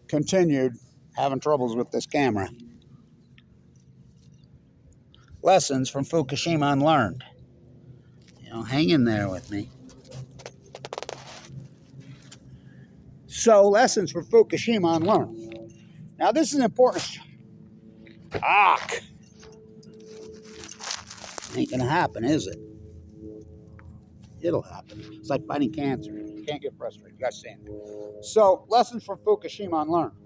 continued having troubles with this camera. Lessons from Fukushima unlearned. You know, hang in there with me. So, lessons from Fukushima unlearned. Now, this is important. Ain't gonna happen, is it? It'll happen. It's like fighting cancer. You can't get frustrated. You gotta stand there. So, lessons from Fukushima unlearned.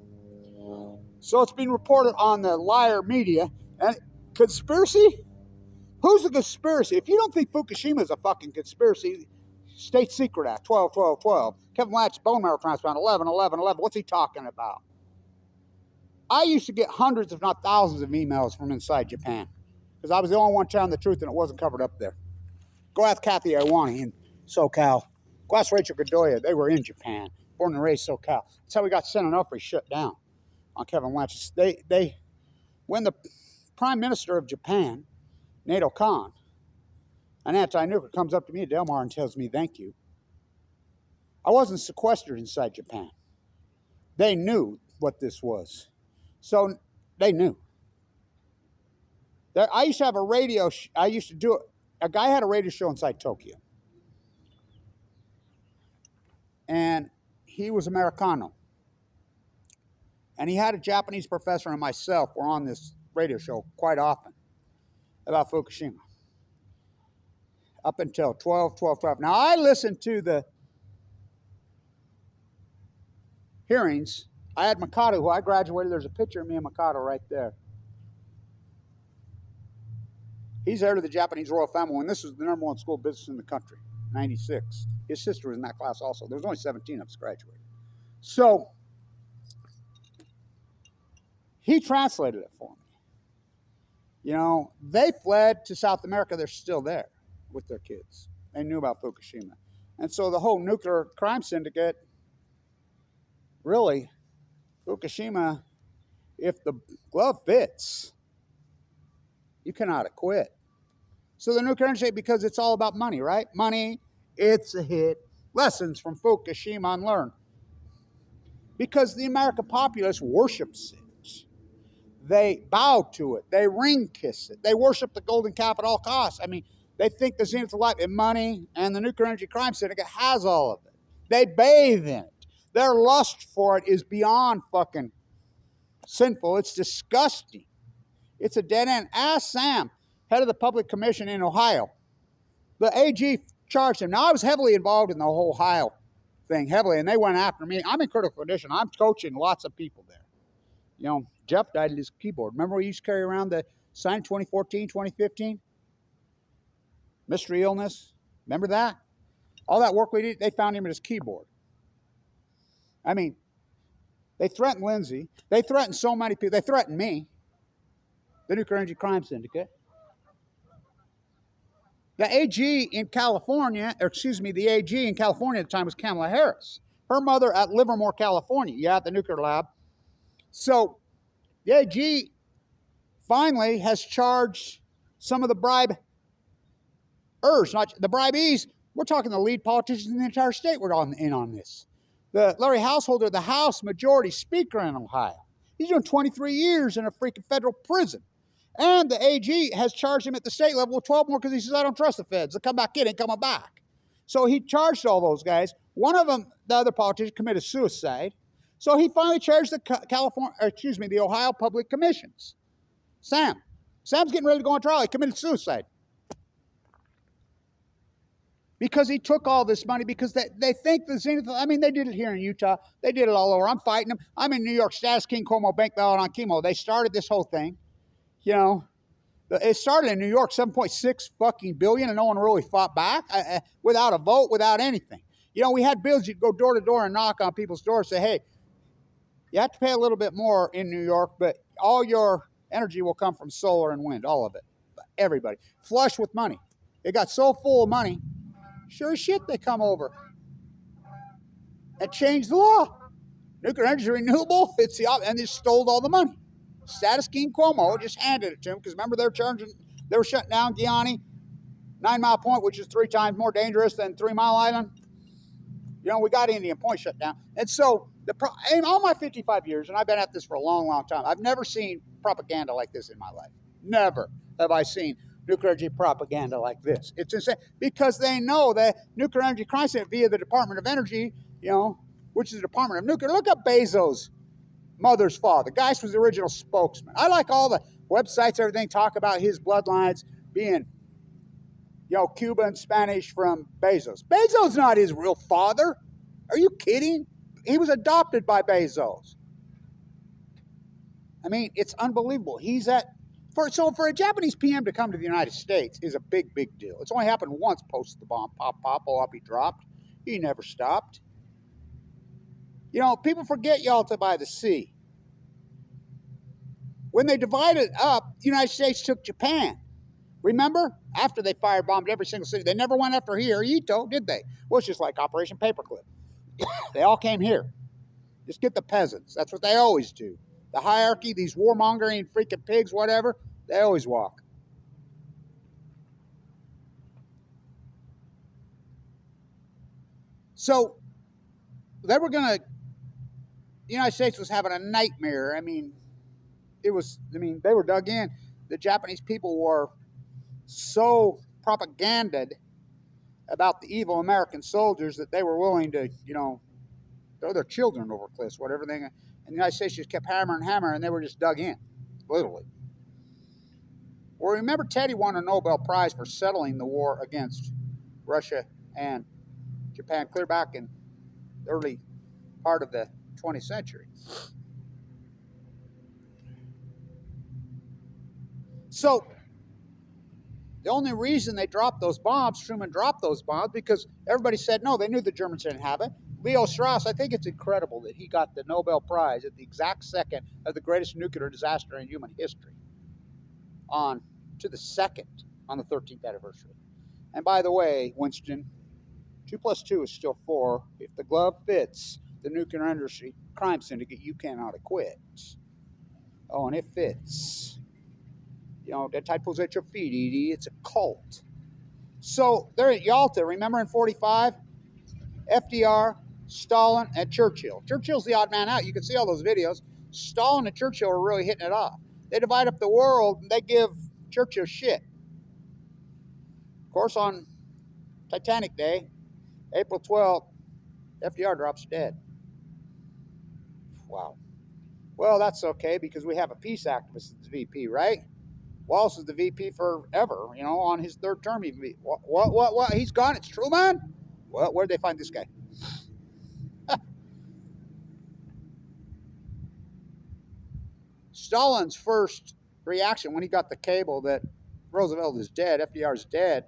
So, it's been reported on the liar media. And conspiracy? Who's a conspiracy? If you don't think Fukushima is a fucking conspiracy, State Secret Act, 12. Kevin Blanch, bone marrow transplant, 11. What's he talking about? I used to get hundreds, if not thousands, of emails from inside Japan because I was the only one telling the truth and it wasn't covered up there. Go ask Kathy Iwani in SoCal. Go ask Rachel Godoya. They were in Japan, born and raised SoCal. That's how we got Sen Onofre shut down on Kevin Blanch. When the Prime Minister of Japan, Nato Khan, an anti-nuclear, comes up to me at Del Mar and tells me thank you, I wasn't sequestered inside Japan. They knew what this was. So they knew. I used to have a radio, a guy had a radio show inside Tokyo. And he was Americano. And he had a Japanese professor and myself were on this radio show quite often about Fukushima. Up until 12. Now, I listened to the hearings. I had Mikado, who I graduated. There's a picture of me and Mikado right there. He's heir to the Japanese royal family, and this was the #1 school of business in the country, 96. His sister was in that class also. There was only 17 of us graduated. So, he translated it for me. You know, they fled to South America. They're still there with their kids. They knew about Fukushima. And so the whole nuclear crime syndicate, really, Fukushima, if the glove fits, you cannot acquit. So the nuclear industry, because it's all about money, right? Money, it's a hit. Lessons from Fukushima unlearned. Because the American populace worships it. They bow to it. They ring kiss it. They worship the golden calf at all costs. I mean, they think the zenith of life and money and the nuclear energy crime syndicate has all of it. They bathe in it. Their lust for it is beyond fucking sinful. It's disgusting. It's a dead end. Ask Sam, head of the Public Commission in Ohio. The AG charged him. Now, I was heavily involved in the whole Ohio thing, heavily, and they went after me. I'm in critical condition. I'm coaching lots of people there. You know, Jeff died at his keyboard. Remember we used to carry around the sign 2014, 2015? Mystery illness. Remember that? All that work we did, they found him at his keyboard. I mean, they threatened Lindsay. They threatened so many people. They threatened me. The Nuclear Energy Crime Syndicate. The AG in California, the AG in California at the time was Kamala Harris. Her mother at Livermore, California, at the nuclear lab. So, the AG finally has charged some of the bribeers, not the bribees. We're talking the lead politicians in the entire state were in on this. The Larry Householder, the House Majority Speaker in Ohio. He's doing 23 years in a freaking federal prison. And the AG has charged him at the state level with 12 more because he says, I don't trust the feds. They'll come back in, ain't coming back. So he charged all those guys. One of them, the other politician, committed suicide. So he finally charged the Ohio Public Commissions. Sam's getting ready to go on trial. He committed suicide. Because he took all this money, because they think the zenith, I mean, they did it here in Utah. They did it all over. I'm fighting them. I'm in New York, status king, Cuomo, bank ballot on chemo. They started this whole thing. You know, it started in New York, 7.6 fucking billion, and no one really fought back without a vote, without anything. You know, we had bills. You'd go door to door and knock on people's doors, say, hey, you have to pay a little bit more in New York, but all your energy will come from solar and wind, all of it. Everybody. Flush with money. It got so full of money, sure as shit they come over and changed the law. Nuclear energy is renewable, and they stole all the money. Status King Cuomo just handed it to him, because remember they were shutting down Guyana, 9 Mile Point, which is 3 times more dangerous than 3 Mile Island. You know, we got Indian Point shut down. And so In all my 55 years, and I've been at this for a long, long time, I've never seen propaganda like this in my life. Never have I seen nuclear energy propaganda like this. It's insane because they know that nuclear energy crime center via the Department of Energy, which is the Department of Nuclear. Look up Bezos' mother's father. Geist was the original spokesman. I like all the websites, everything talk about his bloodlines being, Cuban, Spanish from Bezos. Bezos not his real father. Are you kidding? He was adopted by Bezos. I mean, it's unbelievable. For a Japanese PM to come to the United States is a big, big deal. It's only happened once post the bomb pop, he dropped. He never stopped. People forget Yalta by the sea. When they divided up, the United States took Japan. Remember? After they firebombed every single city. They never went after Hirohito, did they? Well, it's just like Operation Paperclip. They all came here. Just get the peasants. That's what they always do. The hierarchy, these warmongering freaking pigs, whatever, they always walk. So they were going to, the United States was having a nightmare. They were dug in. The Japanese people were so propagandized about the evil American soldiers that they were willing to, throw their children over cliffs, whatever thing. And the United States just kept hammering, and they were just dug in, literally. Well, remember Teddy won a Nobel Prize for settling the war against Russia and Japan clear back in the early part of the 20th century. So the only reason they dropped those bombs, Truman dropped those bombs, because everybody said no, they knew the Germans didn't have it. Leo Strauss, I think it's incredible that he got the Nobel Prize at the exact second of the greatest nuclear disaster in human history, to the second on the 13th anniversary. And by the way, Winston, 2 plus 2 is still 4. If the glove fits the nuclear industry crime syndicate, you cannot acquit. Oh, and it fits. That type pulls at your feet, Edie. It's a cult. So they're at Yalta. Remember in 45? FDR, Stalin, and Churchill. Churchill's the odd man out. You can see all those videos. Stalin and Churchill are really hitting it off. They divide up the world, and they give Churchill shit. Of course, on Titanic Day, April 12th, FDR drops dead. Wow. Well, that's okay, because we have a peace activist as VP, right? Wallace is the VP forever, on his third term. What? He's gone? It's Truman? Well, where'd they find this guy? Stalin's first reaction when he got the cable that Roosevelt is dead, FDR's dead,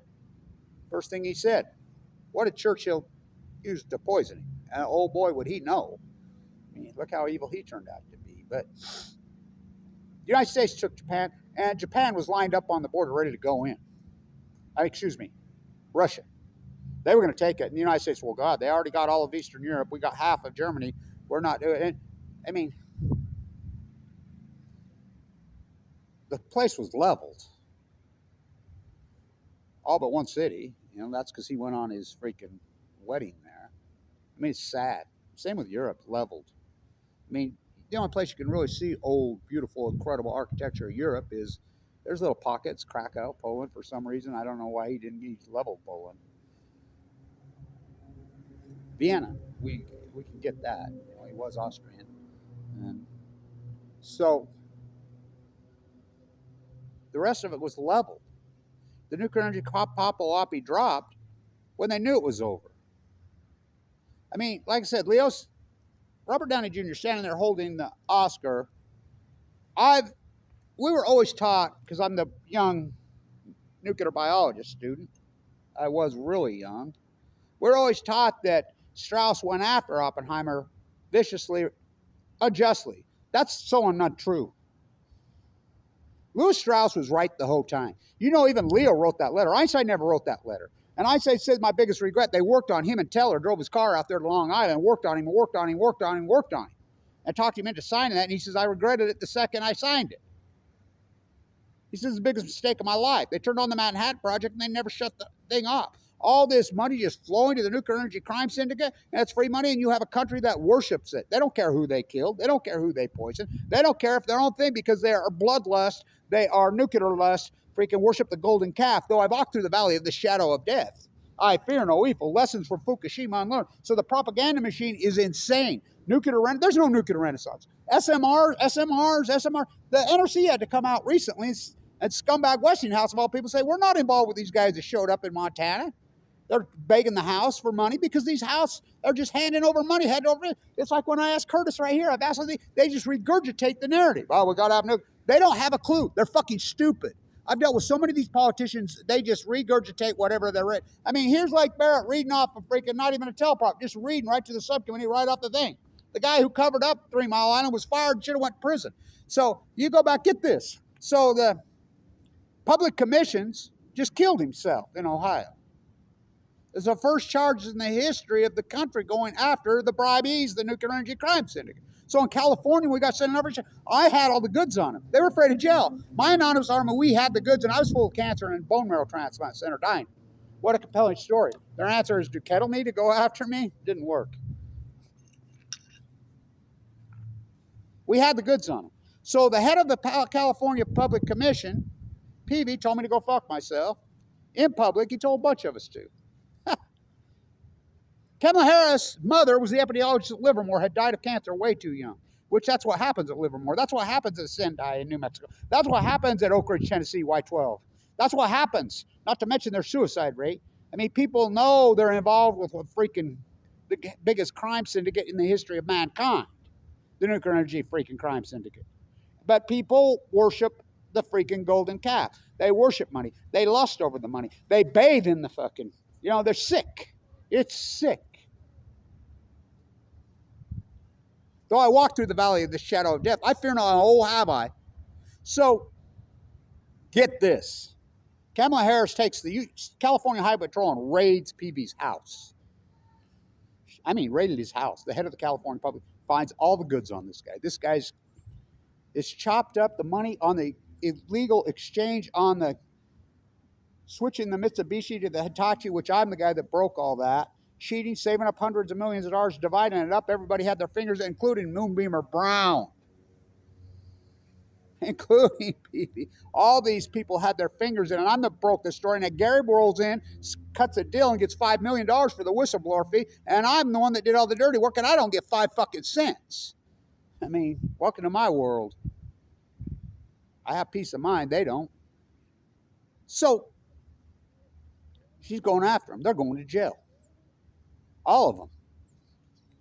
first thing he said, what did Churchill use to poison him? Oh boy, would he know. Look how evil he turned out to be. But the United States took Japan, and Japan was lined up on the border ready to go in. Russia. They were going to take it. And the United States, well, God, they already got all of Eastern Europe. We got half of Germany. We're not doing it. The place was leveled. All but one city. That's because he went on his freaking wedding there. It's sad. Same with Europe, leveled. The only place you can really see old, beautiful, incredible architecture of Europe is there's little pockets, Krakow, Poland, for some reason. I don't know why he leveled Poland. Vienna, we can get that. He was Austrian. And so the rest of it was leveled. The nuclear energy Papalopi dropped when they knew it was over. Like I said, Robert Downey Jr. standing there holding the Oscar. We were always taught, because I'm the young nuclear biologist student. I was really young. We're always taught that Strauss went after Oppenheimer viciously, unjustly. That's so not true. Louis Strauss was right the whole time. Even Leo wrote that letter. Einstein never wrote that letter. And Einstein said, my biggest regret, they worked on him, and Teller drove his car out there to Long Island, worked on him, and talked him into signing that. And he says, I regretted it the second I signed it. He says, it's the biggest mistake of my life. They turned on the Manhattan Project, and they never shut the thing off. all this money just flowing to the nuclear energy crime syndicate, and it's free money, and you have a country that worships it. They don't care who they killed. They don't care who they poisoned. They don't care if their own thing, because they are bloodlust. They are nuclear lust. Freaking worship the golden calf. Though I walk through the valley of the shadow of death, I fear no evil. Lessons from Fukushima unlearned. So the propaganda machine is insane. There's no nuclear renaissance. SMR. The NRC had to come out recently, and scumbag Westinghouse, of all people, say, we're not involved with these guys that showed up in Montana. They're begging the House for money because these House are just handing over money. It's like when I asked Curtis right here, I've asked them, they just regurgitate the narrative. Oh, we got to have nuclear. They don't have a clue. They're fucking stupid. I've dealt with so many of these politicians, they just regurgitate whatever they're read. I mean, here's like Barrett reading off a freaking, not even a teleprompter, just reading right to the subcommittee, right off the thing. The guy who covered up 3 Mile Island was fired and should have went to prison. So you go back, get this. So the public commissions just killed himself in Ohio. It's the first charges in the history of the country going after the bribees, the nuclear energy crime syndicate. So in California, we got sent an arbitration. I had all the goods on them. They were afraid of jail. My anonymous army, we had the goods, and I was full of cancer and bone marrow transplant center dying. What a compelling story. Their answer is, do Kettle need to go after me? Didn't work. We had the goods on them. So the head of the California Public Commission, Peavy, told me to go fuck myself. In public, he told a bunch of us to. Kamala Harris' mother was the epidemiologist at Livermore, had died of cancer way too young, which that's what happens at Livermore. That's what happens at Sendai in New Mexico. That's what happens at Oak Ridge, Tennessee, Y12. That's what happens, not to mention their suicide rate. I mean, people know they're involved with what freaking the biggest crime syndicate in the history of mankind, the nuclear energy freaking crime syndicate. But people worship the freaking golden calf. They worship money. They lust over the money. They bathe in the fucking, they're sick. It's sick. Though I walk through the valley of the shadow of death, I fear not, oh, have I. So, get this. Kamala Harris takes the California Highway Patrol and raids Peavy's house. I mean, raided his house. The head of the California Public finds all the goods on this guy. This guy's is chopped up. The money on the illegal exchange on the switching the Mitsubishi to the Hitachi, which I'm the guy that broke all that. Cheating, saving up hundreds of millions of dollars, dividing it up. Everybody had their fingers, including Moonbeamer Brown. Including Peavy. All these people had their fingers in it. I'm the broke this story. And Gary rolls in, cuts a deal, and gets $5 million for the whistleblower fee. And I'm the one that did all the dirty work, and I don't get 5 fucking cents. I mean, welcome to my world. I have peace of mind. They don't. So, she's going after them. They're going to jail. All of them.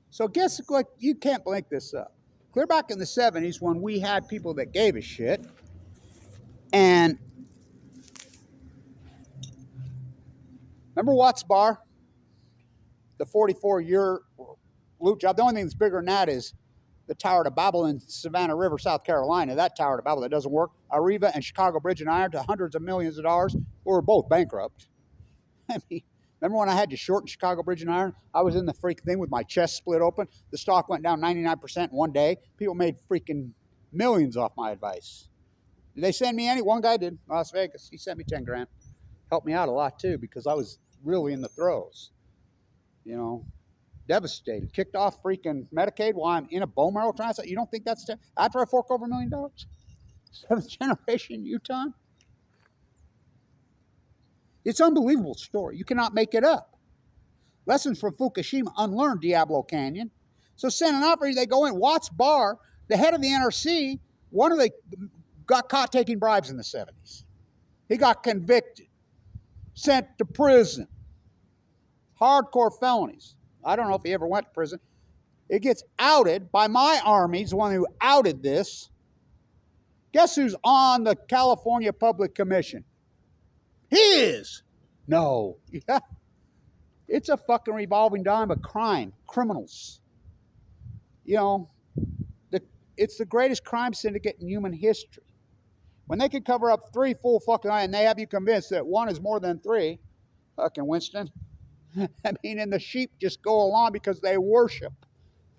So guess what? You can't blank this up. Clear back in the 70s when we had people that gave a shit. And remember Watts Bar? The 44-year loot job. The only thing that's bigger than that is the Tower to Babel in Savannah River, South Carolina. That Tower to Babel that doesn't work. Arriva and Chicago Bridge and Iron to hundreds of millions of dollars. We were both bankrupt. I mean, remember when I had to short in Chicago Bridge and Iron? I was in the freaking thing with my chest split open. The stock went down 99% in one day. People made freaking millions off my advice. Did they send me any? One guy did, Las Vegas. He sent me 10 grand. Helped me out a lot too because I was really in the throes. Devastated. Kicked off freaking Medicaid while I'm in a bone marrow transplant. You don't think that's after I fork over $1 million? 7th generation Utah? It's an unbelievable story. You cannot make it up. Lessons from Fukushima unlearned, Diablo Canyon. So send an operator, they go in. Watts Bar, the head of the NRC, got caught taking bribes in the 70s. He got convicted, sent to prison. Hardcore felonies. I don't know if he ever went to prison. It gets outed by my army. He's the one who outed this. Guess who's on the California Public Commission? He is. No. Yeah. It's a fucking revolving dime of crime. Criminals. It's the greatest crime syndicate in human history. When they can cover up 3 full fucking and they have you convinced that 1 is more than 3, fucking Winston. I mean, and the sheep just go along because they worship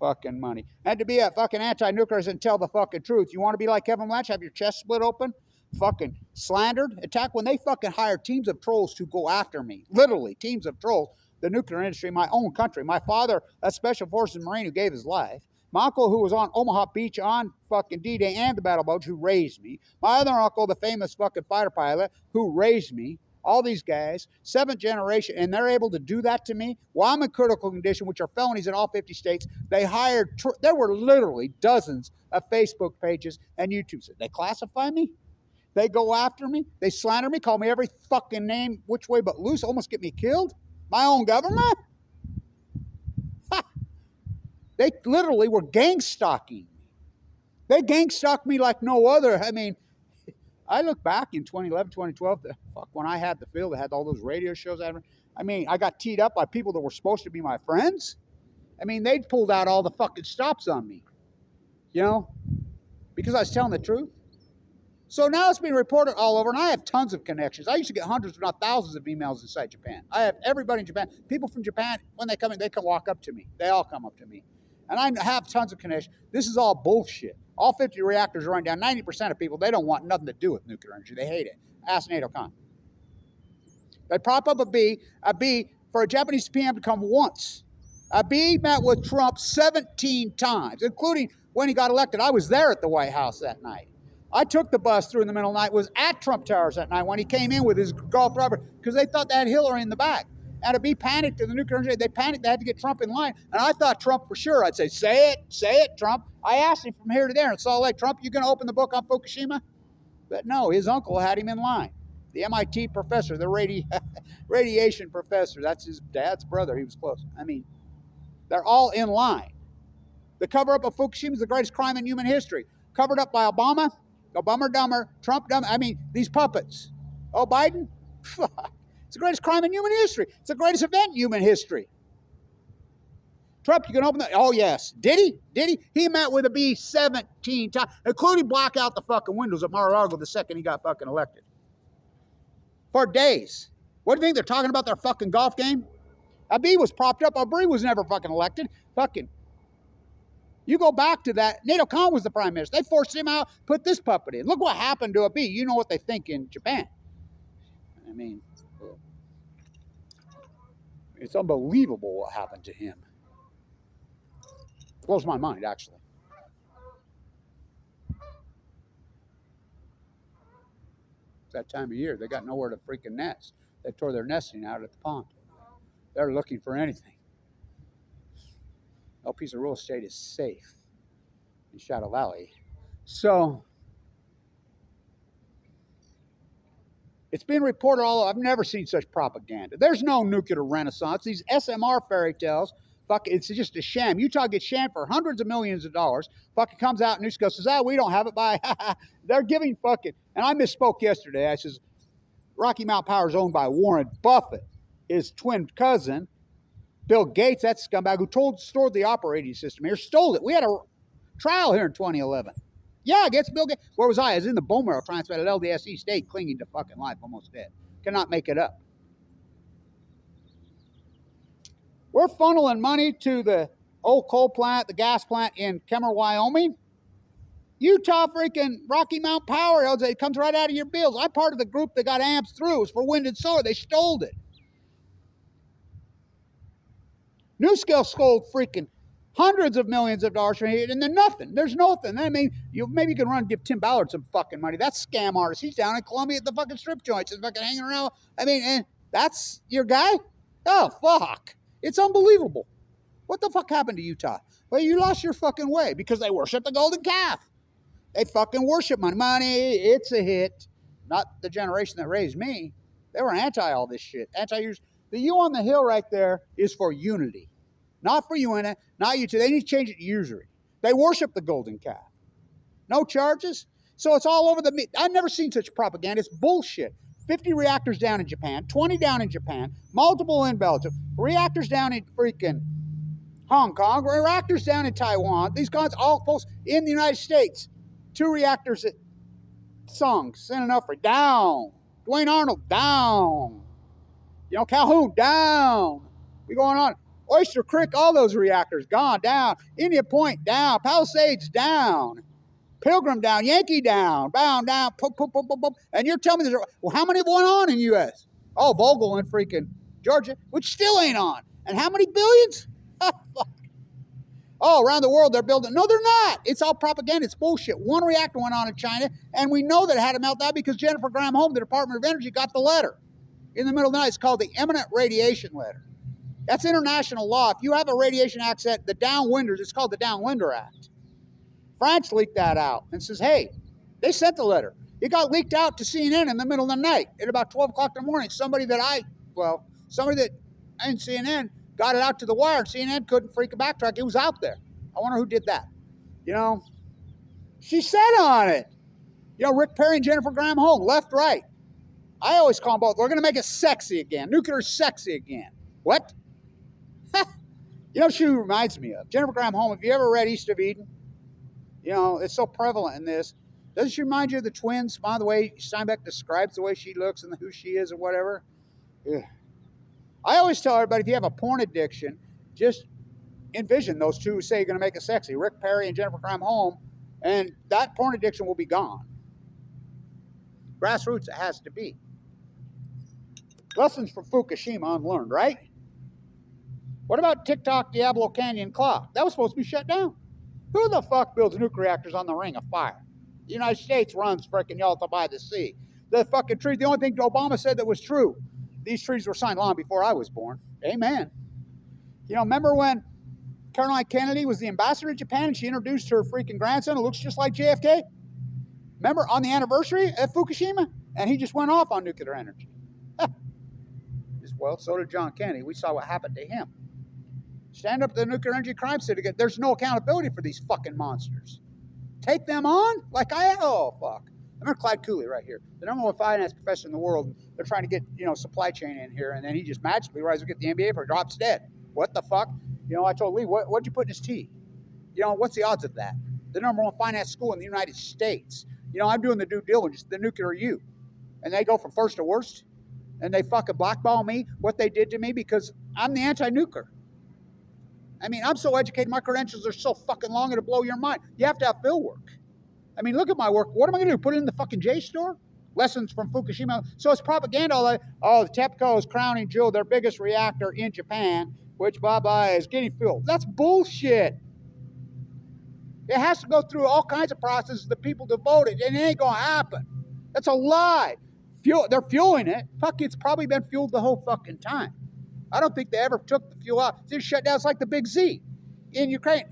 fucking money. And to be a fucking anti-nuclearist and tell the fucking truth. You want to be like Kevin Blanch, have your chest split open? fucking slandered, attacked, when they fucking hired teams of trolls to go after me, literally teams of trolls, the nuclear industry, my own country, my father, a Special Forces Marine who gave his life, my uncle who was on Omaha Beach on fucking D-Day and the battle boats who raised me, my other uncle, the famous fucking fighter pilot who raised me, all these guys, 7th generation, and they're able to do that to me while I'm in critical condition, which are felonies in all 50 states. They hired, there were literally dozens of Facebook pages and YouTube. They classify me. They go after me. They slander me, call me every fucking name, which way but loose, almost get me killed. My own government. Ha. They literally were gang stalking me. They gang stalked me like no other. I mean, I look back in 2011, 2012, when I had the field, I had all those radio shows. I mean, I got teed up by people that were supposed to be my friends. I mean, they'd pulled out all the fucking stops on me, you know, because I was telling the truth. So now it's being reported all over, and I have tons of connections. I used to get hundreds, if not thousands, of emails inside Japan. I have everybody in Japan. People from Japan, when they come in, they can walk up to me. They all come up to me. And I have tons of connections. This is all bullshit. All 50 reactors are running down. 90% of people, they don't want nothing to do with nuclear energy. They hate it. Ask NATO Con. They prop up a B for a Japanese PM to come once. A B met with Trump 17 times, including when he got elected. I was there at the White House that night. I took the bus through in the middle of the night, was at Trump Towers that night when he came in with his golf driver, because they thought they had Hillary in the back. And a B panicked in the nuclear energy. They panicked. They had to get Trump in line. And I thought Trump for sure. I'd say it, Trump. I asked him from here to there in Salt Lake, Trump, you going to open the book on Fukushima? But no, his uncle had him in line. The MIT professor, the radiation professor. That's his dad's brother. He was close. I mean, they're all in line. The cover-up of Fukushima is the greatest crime in human history. Covered up by Obama, dumber, Trump dumber. I mean, these puppets. Oh, Biden? It's the greatest crime in human history. It's the greatest event in human history. Trump, you can open the... Oh, yes. Did he? Did he? He met with a B 17 times, including block out the fucking windows at Mar-a-Lago the second he got fucking elected. For days. What do you think they're talking about, their fucking golf game? A B was propped up. A B was never fucking elected. Fucking... You go back to that. NATO Con was the prime minister. They forced him out, put this puppet in. Look what happened to a B. You know what they think in Japan. I mean, it's unbelievable what happened to him. Blows my mind, actually. It's that time of year. They got nowhere to freaking nest. They tore their nesting out at the pond. They're looking for anything. No piece of real estate is safe in Shadow Valley. So, it's been reported all over. I've never seen such propaganda. There's no nuclear renaissance. These SMR fairy tales, fuck, it's just a sham. Utah gets shammed for hundreds of millions of dollars. Fucking comes out and goes, says, we don't have it. Bye. They're giving fucking, and I misspoke yesterday. I says, Rocky Mount Power is owned by Warren Buffett, his twin cousin. Bill Gates, that scumbag who stored the operating system here, stole it. We had a trial here in 2011. Yeah, against Bill Gates. Where was I? I was in the bone marrow transplant at LDSE State, clinging to fucking life, almost dead. Cannot make it up. We're funneling money to the old coal plant, the gas plant in Kemmer, Wyoming. Utah freaking Rocky Mount Power, it comes right out of your bills. I'm part of the group that got amps through. It was for wind and solar. They stole it. NuScale stole freaking hundreds of millions of dollars from here, and then nothing. There's nothing. I mean, maybe you can run and give Tim Ballard some fucking money. That's scam artist. He's down in Columbia at the fucking strip joints and fucking hanging around. I mean, and that's your guy? Oh, fuck. It's unbelievable. What the fuck happened to Utah? Well, you lost your fucking way because they worship the golden calf. They fucking worship money. Money, it's a hit. Not the generation that raised me. They were anti all this shit. Anti-use. The U on the hill right there is for unity. Not for UNA, not you two. They need to change it to usury. They worship the golden calf. No charges. So it's all over the... I've never seen such propaganda. It's bullshit. 50 reactors down in Japan, 20 down in Japan, multiple in Belgium, reactors down in freaking Hong Kong, reactors down in Taiwan. These guys all close in the United States. 2 reactors at Sung, San Onofre, down. Dwayne Arnold, down. You know, Calhoun, down. We going on. Oyster Creek, all those reactors gone, down. Indian Point, down. Palisades, down. Pilgrim down, Yankee down, bound down, poop, poop, poop, poop, poop. And you're telling me, well, how many went on in U.S.? Oh, Vogel in freaking Georgia, which still ain't on. And how many billions? Oh, around the world they're building. No, they're not. It's all propaganda. It's bullshit. One reactor went on in China, and we know that it had a meltdown because Jennifer Granholm, the Department of Energy, got the letter in the middle of the night. It's called the Imminent Radiation Letter. That's international law. If you have a radiation accident, the downwinders, it's called the Downwinder Act. France leaked that out and says, hey, they sent the letter. It got leaked out to CNN in the middle of the night at about 12 o'clock in the morning. Somebody that in CNN got it out to the wire. CNN couldn't freaking backtrack. It was out there. I wonder who did that. You know, she said on it. You know, Rick Perry and Jennifer Granholm, left, right. I always call them both. We're going to make it sexy again. Nuclear sexy again. What? You know, she reminds me of Jennifer Granholm. Have you ever read East of Eden? You know, it's so prevalent in this. Doesn't she remind you of the twins? By the way, Steinbeck describes the way she looks and who she is or whatever. Ugh. I always tell everybody, if you have a porn addiction, just envision those two who say you're going to make it sexy, Rick Perry and Jennifer Granholm, and that porn addiction will be gone. Grassroots, it has to be. Lessons from Fukushima unlearned, right? What about TikTok Diablo Canyon clock? That was supposed to be shut down. Who the fuck builds nuclear reactors on the Ring of Fire? The United States runs frickin' Yalta by the Sea. The fucking tree, the only thing Obama said that was true, these treaties were signed long before I was born. Amen. You know, remember when Caroline Kennedy was the ambassador to Japan and she introduced her freaking grandson who looks just like JFK? Remember on the anniversary of Fukushima? And he just went off on nuclear energy. Well, so did John Kennedy. We saw what happened to him. Stand up to the nuclear energy crime syndicate. There's no accountability for these fucking monsters. Take them on? Oh, fuck. I remember Clyde Cooley right here, the number one finance professor in the world. They're trying to get, supply chain in here, and then he just magically rises to get the MBA for drops dead. What the fuck? I told Lee, what'd you put in his tea? What's the odds of that? The number one finance school in the United States. I'm doing the due diligence, the nuclear U. And they go from first to worst, and they fucking blackball me, what they did to me, because I'm the anti-nuclear. I mean, I'm so educated, my credentials are so fucking long it'll blow your mind. You have to have field work. I mean, look at my work. What am I going to do? Put it in the fucking JSTOR? Lessons from Fukushima. So it's propaganda. The TEPCO is crowning jewel, their biggest reactor in Japan, which blah, blah, is getting filled. That's bullshit. It has to go through all kinds of processes the people devoted, and it ain't going to happen. That's a lie. They're fueling it. Fuck, it's probably been fueled the whole fucking time. I don't think they ever took the fuel out. It's shut down. It's like the Big Z in Ukraine.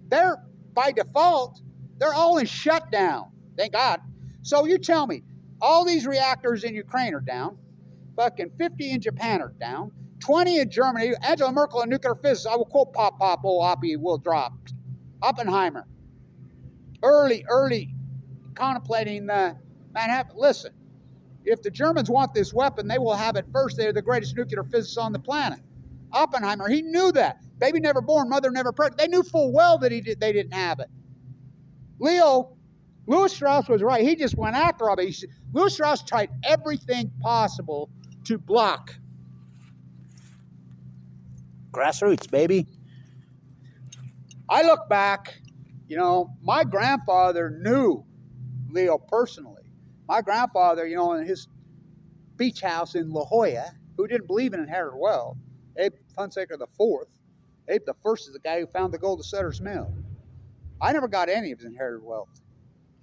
They're, by default, they're all in shutdown. Thank God. So you tell me, all these reactors in Ukraine are down. Fucking 50 in Japan are down. 20 in Germany. Angela Merkel, a nuclear physicist, I will quote Pop, old Oppie will drop. Oppenheimer. Early contemplating Manhattan. Listen, if the Germans want this weapon, they will have it first. They're the greatest nuclear physicists on the planet. Oppenheimer, he knew that. Baby never born, mother never pregnant. They knew full well that they didn't have it. Louis Strauss was right. He just went after all of it. Louis Strauss tried everything possible to block. Grassroots, baby. I look back, my grandfather knew Leo personally. My grandfather, in his beach house in La Jolla, who didn't believe in inherited wealth, Abe Fonseca IV. Abe the First is the guy who found the gold at Sutter's Mill. I never got any of his inherited wealth.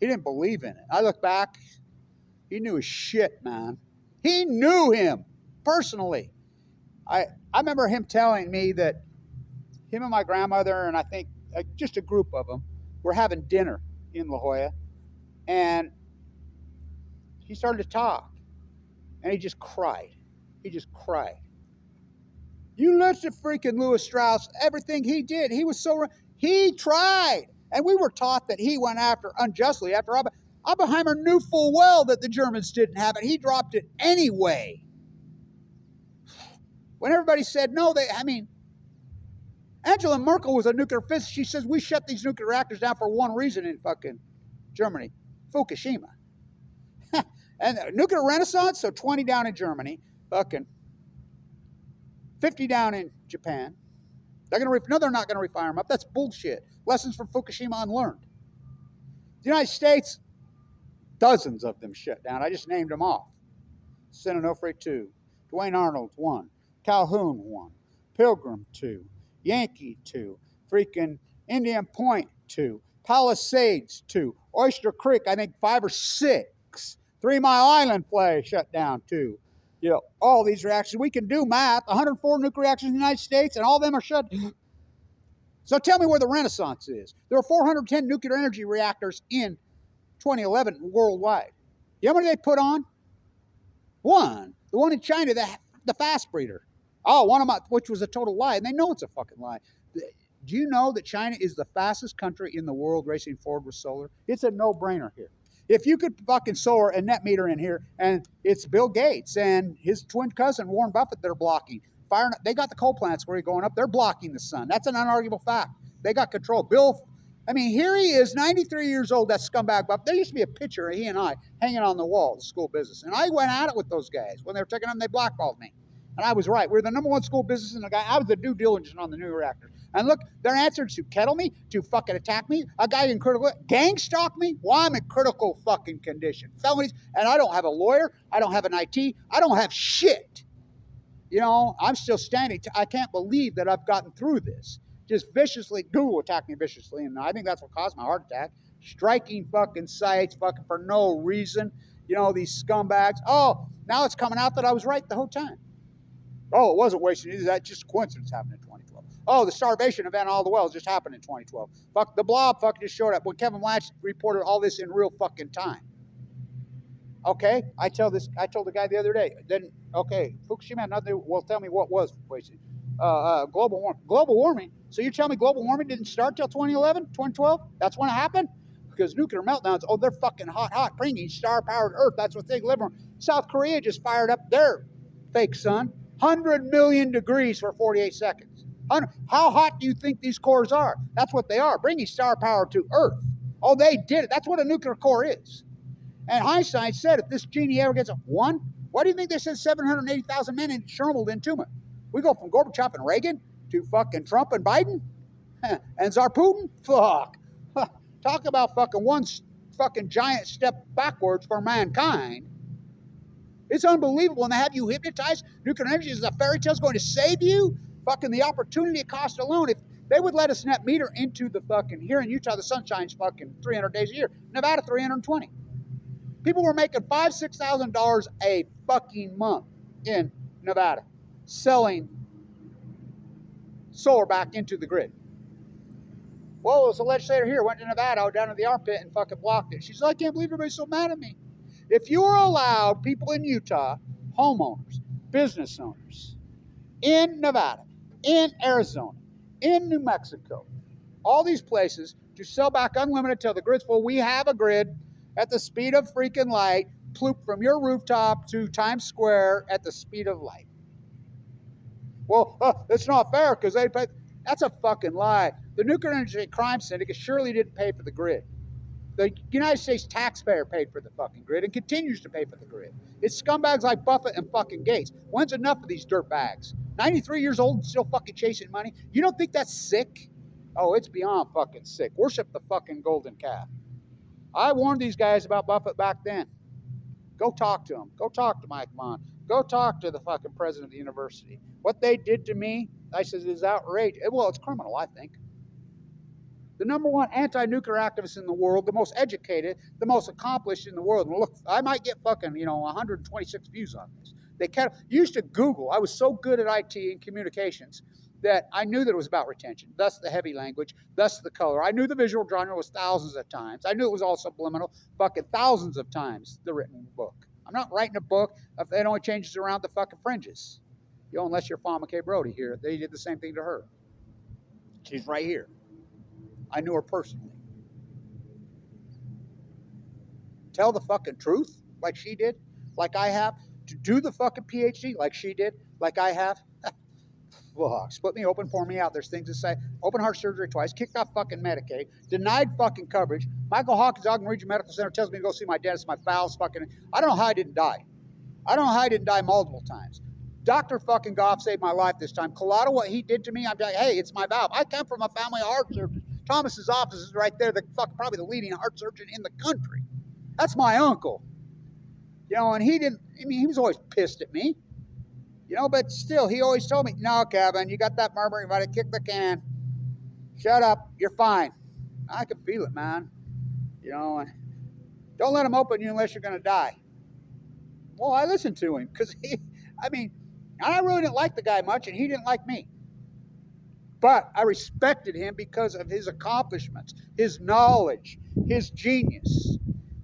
He didn't believe in it. I look back, he knew his shit, man. He knew him personally. I remember him telling me that him and my grandmother, and I think just a group of them, were having dinner in La Jolla, and he started to talk, and he just cried. He just cried. You listen to freaking Louis Strauss, everything he did, he tried. And we were taught that he went after unjustly after Oppenheimer knew full well that the Germans didn't have it. He dropped it anyway. When everybody said no, Angela Merkel was a nuclear physicist. She says we shut these nuclear reactors down for one reason in fucking Germany, Fukushima. And the nuclear renaissance, so 20 down in Germany, fucking 50 down in Japan. They're not going to refire them up. That's bullshit. Lessons from Fukushima unlearned. The United States, dozens of them shut down. I just named them off. San Onofre 2, Dwayne Arnold 1, Calhoun 1, Pilgrim 2, Yankee 2, freaking Indian Point 2, Palisades 2, Oyster Creek, I think 5 or 6, 3 Mile Island play shut down 2. You know, all these reactors. We can do math. 104 nuclear reactors in the United States, and all of them are shut down. So tell me where the Renaissance is. There were 410 nuclear energy reactors in 2011 worldwide. You know how many they put on? One. The one in China, the fast breeder. Oh, one of my, which was a total lie, and they know it's a fucking lie. Do you know that China is the fastest country in the world racing forward with solar? It's a no-brainer here. If you could fucking solar a net meter in here, and it's Bill Gates and his twin cousin Warren Buffett they're blocking. They got the coal plants where you're going up. They're blocking the sun. That's an unarguable fact. They got control. I mean, here he is, 93 years old, that scumbag Buffett. There used to be a picture of he and I hanging on the wall of the school business. And I went at it with those guys. When they were taking them, they blackballed me. And I was right. We're the number one school business in the guy. I was the due diligence on the new reactor. And look, their answer to kettle me, to fucking attack me, a guy in critical, gang stalk me. Well, I'm in critical fucking condition. Felonies, and I don't have a lawyer. I don't have an IT. I don't have shit. You know, I'm still standing. I can't believe that I've gotten through this. Just viciously, Google attacked me viciously, and I think that's what caused my heart attack. Striking fucking sites, fucking for no reason. You know, these scumbags. Oh, now it's coming out that I was right the whole time. Oh, it wasn't wasted either. That just coincidence happened in 2012. Oh, the starvation event, all the wells just happened in 2012. Fuck, the blob fucking just showed up when Kevin Blanch reported all this in real fucking time. Okay, I told the guy the other day. Then, okay, Fukushima had nothing. Well, tell me what was wasted. Global warming. Global warming. So you tell me global warming didn't start till 2011, 2012? That's when it happened? Because nuclear meltdowns, oh, they're fucking hot, bringing star-powered Earth. That's what they live on. South Korea just fired up their fake sun. 100 million degrees for 48 seconds. How hot do you think these cores are? That's what they are, bringing star power to Earth. Oh, they did it. That's what a nuclear core is. And Einstein said if this genie ever gets a one, why do you think they said 780,000 men in Chernobyl in Tuma? We go from Gorbachev and Reagan to fucking Trump and Biden and Tsar Putin? Fuck. Talk about fucking one fucking giant step backwards for mankind. It's unbelievable, and they have you hypnotized. Nuclear energy is a fairy tale going to save you. Fucking the opportunity cost alone. If they would let us net meter into the fucking, here in Utah, the sun shines fucking 300 days a year. Nevada, 320. People were making $5,000, $6,000 a fucking month in Nevada selling solar back into the grid. Well, there's a legislator here, went to Nevada, down to the armpit and fucking blocked it. She said, I can't believe everybody's so mad at me. If you are allowed people in Utah, homeowners, business owners, in Nevada, in Arizona, in New Mexico, all these places to sell back unlimited till the grid's full, we have a grid at the speed of freaking light, ploop from your rooftop to Times Square at the speed of light. Well, it's not fair because they pay. That's a fucking lie. The Nuclear Energy Crime Syndicate surely didn't pay for the grid. The United States taxpayer paid for the fucking grid and continues to pay for the grid. It's scumbags like Buffett and fucking Gates. When's enough of these dirt bags? 93 years old and still fucking chasing money? You don't think that's sick? Oh, it's beyond fucking sick. Worship the fucking golden calf. I warned these guys about Buffett back then. Go talk to him. Go talk to Mike Mon. Go talk to the fucking president of the university. What they did to me, I said, is outrageous. Well, it's criminal, I think. The number one anti-nuclear activist in the world, the most educated, the most accomplished in the world. And look, I might get fucking, 126 views on this. They used to Google. I was so good at IT and communications that I knew that it was about retention, thus the heavy language, thus the color. I knew the visual genre was thousands of times. I knew it was all subliminal, fucking thousands of times, the written book. I'm not writing a book if it only changes around the fucking fringes. Unless you're Fawn McKay Brody here. They did the same thing to her. She's right here. I knew her personally. Tell the fucking truth like she did, like I have. To do the fucking PhD like she did, like I have. Fuck. Split me open, pour me out. There's things to say. Open heart surgery twice. Kicked off fucking Medicaid. Denied fucking coverage. Michael Hawkins, Ogden Regional Medical Center tells me to go see my dentist. My bowels fucking. I don't know how I didn't die. I don't know how I didn't die multiple times. Dr. fucking Goff saved my life this time. Collado, what he did to me, I'm like, hey, it's my valve. I come from a family of heart surgeons. Thomas's office is right there. Probably the leading heart surgeon in the country. That's my uncle. And he didn't. I mean, he was always pissed at me. But still, he always told me, "No, Kevin, you got that murmur. You got to kick the can. Shut up. You're fine." I could feel it, man. And don't let him open you unless you're going to die. Well, I listened to him because I really didn't like the guy much, and he didn't like me. But I respected him because of his accomplishments, his knowledge, his genius.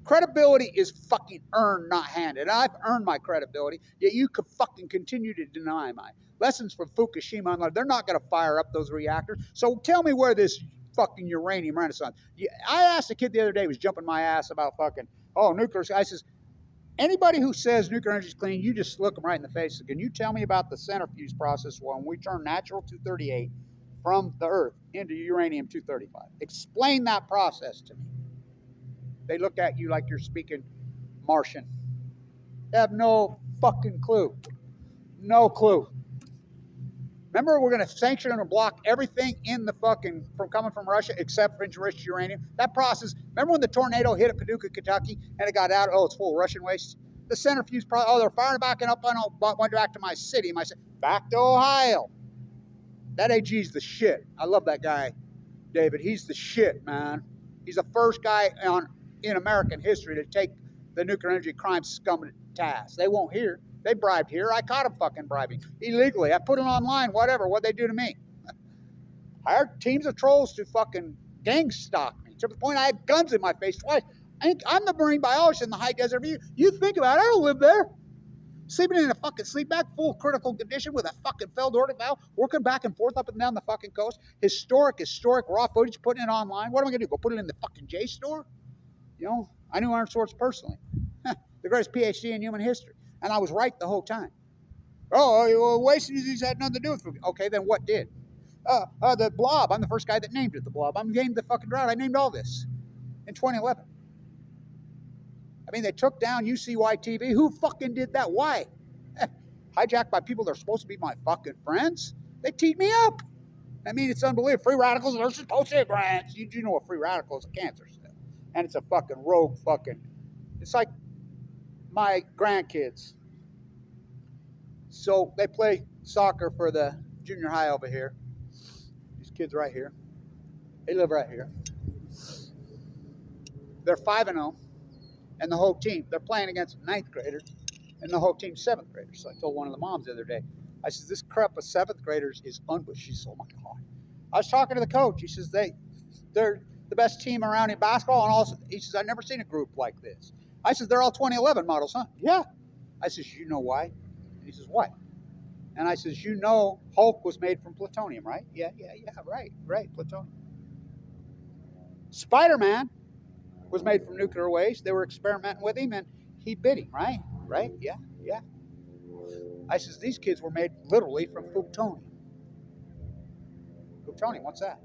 Credibility is fucking earned, not handed. I've earned my credibility, yet you could fucking continue to deny mine. Lessons from Fukushima, they're not going to fire up those reactors. So tell me where this fucking uranium renaissance. I asked a kid the other day, was jumping my ass about fucking, nuclear. I says, anybody who says nuclear energy is clean, you just look them right in the face. Can you tell me about the centrifuge process when we turn natural 238 from the Earth into uranium 235? Explain that process to me. They look at you like you're speaking Martian. They have no fucking clue. No clue. Remember, we're going to sanction and block everything in the fucking from coming from Russia except for enriched uranium. That process. Remember when the tornado hit at Paducah, Kentucky, and it got out? Oh, it's full of Russian waste. The centrifuge. They're firing backing up. Went back to my city. Back to Ohio. That AG's the shit. I love that guy, David. He's the shit, man. He's the first guy in American history to take the nuclear energy crime scum to task. They won't hear. They bribed here. I caught them fucking bribing illegally. I put it online, whatever. What'd they do to me? Hired teams of trolls to fucking gang stalk me to the point I had guns in my face twice. I'm the marine biologist in the high desert. You think about it, I don't live there. Sleeping in a fucking sleep bag, full of critical condition with a fucking failed aortic valve, working back and forth up and down the fucking coast. Historic raw footage, putting it online. What am I going to do? Go put it in the fucking J store? I knew Arnold Schwartz personally. The greatest PhD in human history. And I was right the whole time. Waste disease had nothing to do with it. Okay, then what did? The blob. I'm the first guy that named it the blob. I named the fucking drought. I named all this in 2011. They took down UCY TV. Who fucking did that? Why? Hijacked by people that are supposed to be my fucking friends. They teed me up. It's unbelievable. Free radicals are supposed to get grants. You do know a free radical is a cancer cell. And it's a fucking rogue fucking. It's like my grandkids. So they play soccer for the junior high over here. These kids right here. They live right here. They're 5-0. And the whole team, they're playing against 9th graders, and the whole team's 7th graders. So I told one of the moms the other day, I said, this crap of 7th graders is unbelievable. She said, oh my God. I was talking to the coach. He says, they're the best team around in basketball. And also, he says, I've never seen a group like this. I said, they're all 2011 models, huh? Yeah. I says, you know why? And he says, what? And I says, Hulk was made from plutonium, right? Yeah, right, plutonium. Spider-Man was made from nuclear waste. They were experimenting with him, and he bit him, right? Right? Yeah. I says, these kids were made literally from plutonium. Plutonium, what's that?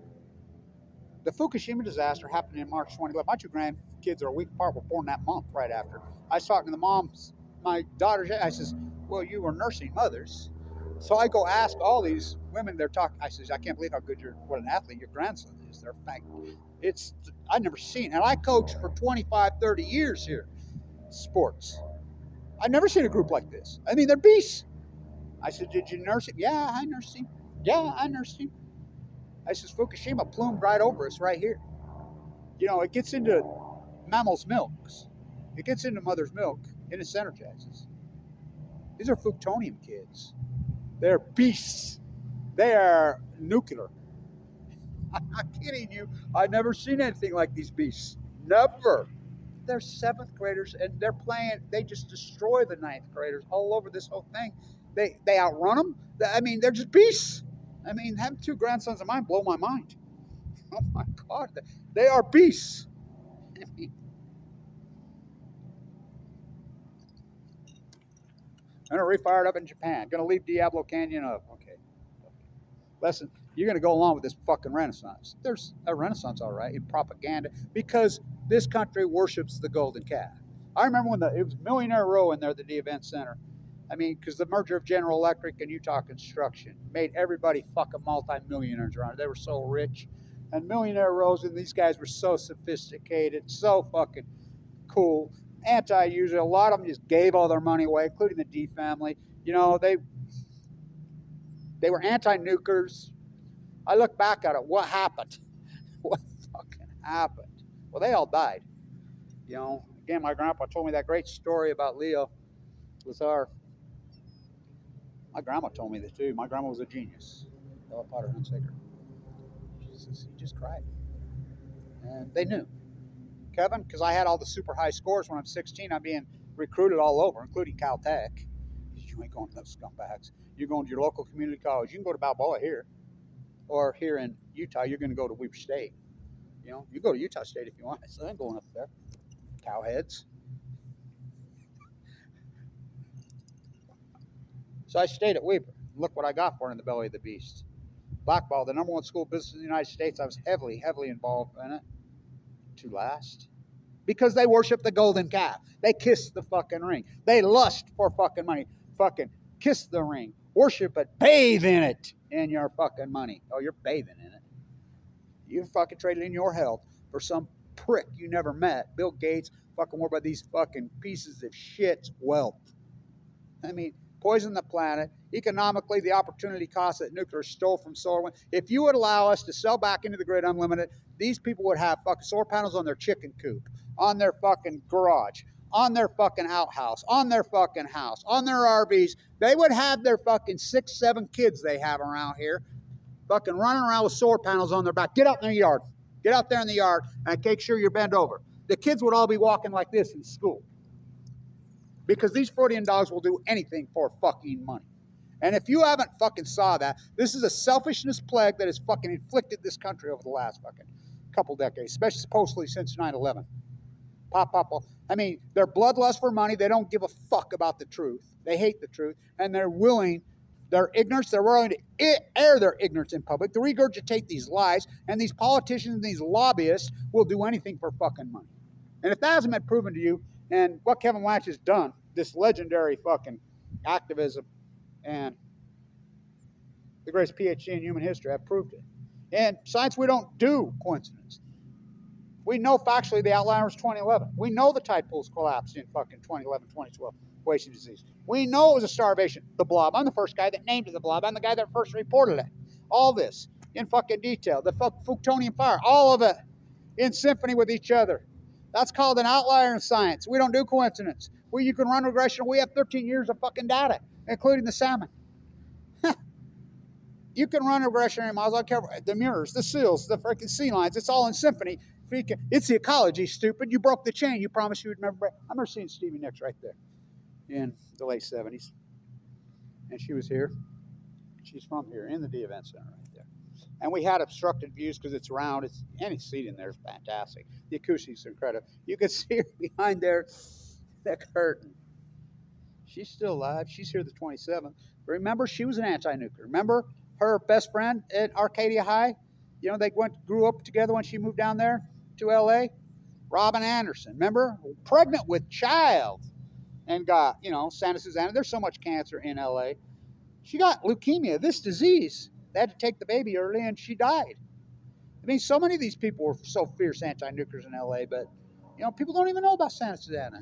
The Fukushima disaster happened in March 2011. My 2 grandkids are a week apart, were born that month right after. I was talking to the moms, my daughters, I says, well, you were nursing mothers. So I go ask all these women, they're talking, I says, I can't believe how good what an athlete your grandson is. They're I've never seen it. And I coached for 25, 30 years here, sports. I've never seen a group like this. They're beasts. I said, did you nurse him? Yeah, I nursed him. I says, Fukushima plumed right over us right here. It gets into mammals' milks. It gets into mother's milk, and it synergizes. These are Fuktonium kids. They're beasts. They are nuclear. I'm not kidding you. I've never seen anything like these beasts. Never. They're 7th graders, and they're playing. They just destroy the 9th graders all over this whole thing. They outrun them. They're just beasts. Having 2 grandsons of mine blow my mind. Oh my God, they are beasts. I'm gonna refire it up in Japan. Gonna leave Diablo Canyon up. Okay. Listen, you're gonna go along with this fucking renaissance. There's a renaissance, all right, in propaganda, because this country worships the golden calf. I remember when it was Millionaire Row in there, the event center. Because the merger of General Electric and Utah Construction made everybody fucking multi-millionaires around. They were so rich. and Millionaire Rose, and these guys were so sophisticated, so fucking cool, anti-user. A lot of them just gave all their money away, including the D family. You know, they were anti-nukers. I look back at it. What happened? What fucking happened? Well, they all died. You know, again, my grandpa told me that great story about Leo Lazar. My grandma told me that too. My grandma was a genius. Ella Potter Hunsaker. He just cried. And they knew. Kevin, because I had all the super high scores when I'm 16, I'm being recruited all over, including Caltech. You ain't going to those scumbags. You're going to your local community college. You can go to Balboa here. Or here in Utah, you're going to go to Weber State. You know, you go to Utah State if you want. So I'm going up there. Cowheads. So I stayed at Weber. Look what I got for it in the belly of the beast. Blackball, the #1 school business in the United States. I was heavily involved in it. To last. Because they worship the golden calf. They kiss the fucking ring. They lust for fucking money. Fucking kiss the ring. Worship it. Bathe in it. In your fucking money. Oh, you're bathing in it. You fucking traded in your health for some prick you never met. Bill Gates fucking worried about these fucking pieces of shit's wealth. I mean, poison the planet. Economically, the opportunity cost that nuclear stole from solar wind. If you would allow us to sell back into the grid unlimited, these people would have fucking solar panels on their chicken coop, on their fucking garage, on their fucking outhouse, on their fucking house, on their RVs. They would have their fucking 6, 7 kids they have around here fucking running around with solar panels on their back. Get out in the yard. Get out there in the yard and make sure you're bent over. The kids would all be walking like this in school. Because these Freudian dogs will do anything for fucking money. And if you haven't fucking saw that, this is a selfishness plague that has fucking inflicted this country over the last fucking couple decades, especially supposedly since 9/11. I mean, they're bloodlust for money. They don't give a fuck about the truth. They hate the truth. And they're willing, their ignorance, they're willing to air their ignorance in public, to regurgitate these lies. And these politicians and these lobbyists will do anything for fucking money. And if that hasn't been proven to you, and what Kevin Blanch has done, this legendary fucking activism and the greatest PhD in human history, I've proved it. In science, we don't do coincidence. We know factually the outlier was 2011. We know the tide pools collapsed in fucking 2011, 2012, wasting disease. We know it was a starvation. The blob. I'm the first guy that named it the blob. I'm the guy that first reported it. All this in fucking detail. The FUKTONIUM fire. All of it in symphony with each other. That's called an outlier in science. We don't do coincidence. You can run regression. We have 13 years of fucking data, including the salmon. You can run regression in miles. I don't care. The mirrors, the seals, the freaking sea lions. It's all in symphony. It's the ecology, stupid. You broke the chain. You promised you would never break. I remember seeing Stevie Nicks right there in the late 70s. And she was here. She's from here in the D Event Center right there. And we had obstructed views because it's round. Any seat in there is fantastic. The acoustics are incredible. You can see her behind there, that curtain. She's still alive. She's here the 27th. Remember, she was an anti-nuclear. Remember her best friend at Arcadia High? You know, they grew up together when she moved down there to L.A. Robin Anderson. Remember? Pregnant with child. And got, you know, Santa Susana. There's so much cancer in L.A. She got leukemia, this disease. They had to take the baby early, and she died. I mean, so many of these people were so fierce anti-nuclears in L.A., but, you know, people don't even know about Santa Susana.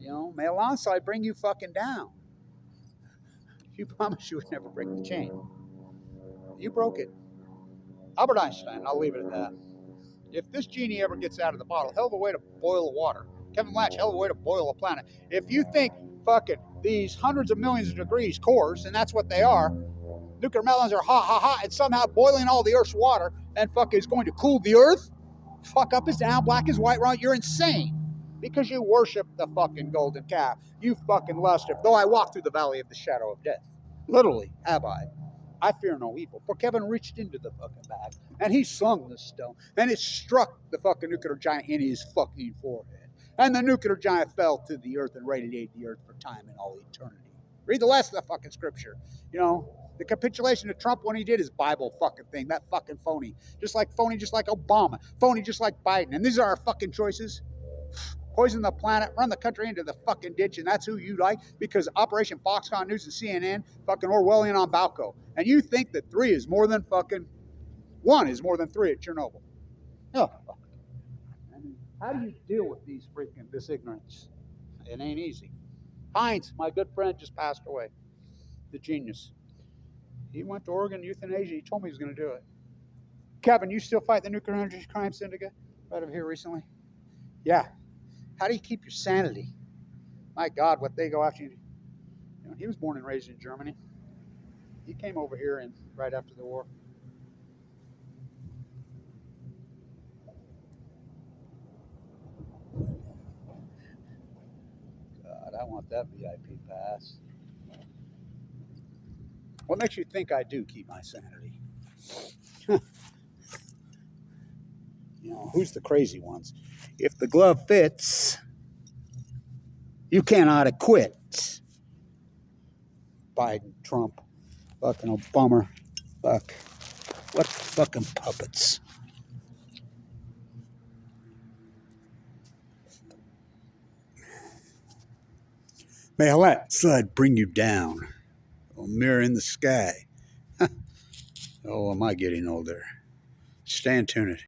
You know, may alongside bring you fucking down. You promised you would never break the chain. You broke it. Albert Einstein, I'll leave it at that. If this genie ever gets out of the bottle, hell of a way to boil the water. Kevin Blanch, hell of a way to boil a planet. If you think fucking these hundreds of millions of degrees cores, and that's what they are, nuclear meltdowns are hot, and somehow boiling all the Earth's water and fucking is going to cool the Earth, fuck up is down, black is white, wrong, you're insane. Because you worship the fucking golden calf. You fucking lust it. Though I walk through the valley of the shadow of death. Literally, have I fear no evil. For Kevin reached into the fucking bag, and he slung the stone, and it struck the fucking nuclear giant in his fucking forehead. And the nuclear giant fell to the earth and radiated the earth for time and all eternity. Read the rest of the fucking scripture. You know, the capitulation of Trump when he did his Bible fucking thing, that fucking phony. Just like Obama. Phony just like Biden. And these are our fucking choices. Poison the planet, run the country into the fucking ditch, and that's who you like, because Operation Foxconn News and CNN, fucking Orwellian on Balco. And you think that 3 is more than fucking One is more than three at Chernobyl. Oh, I mean, how do you deal with this ignorance? It ain't easy. Heinz, my good friend, just passed away. The genius. He went to Oregon Euthanasia. He told me he was going to do it. Kevin, you still fight the nuclear energy crime syndicate right over here recently? Yeah. How do you keep your sanity? My God, what they go after you. You know, he was born and raised in Germany. He came over here right after the war. God, I want that VIP pass. What makes you think I do keep my sanity? You know, who's the crazy ones? If the glove fits, you cannot acquit. Biden, Trump, fucking Obama. Fuck. What fucking puppets? May I let slide bring you down? A mirror in the sky. Oh, am I getting older? Stand tuned.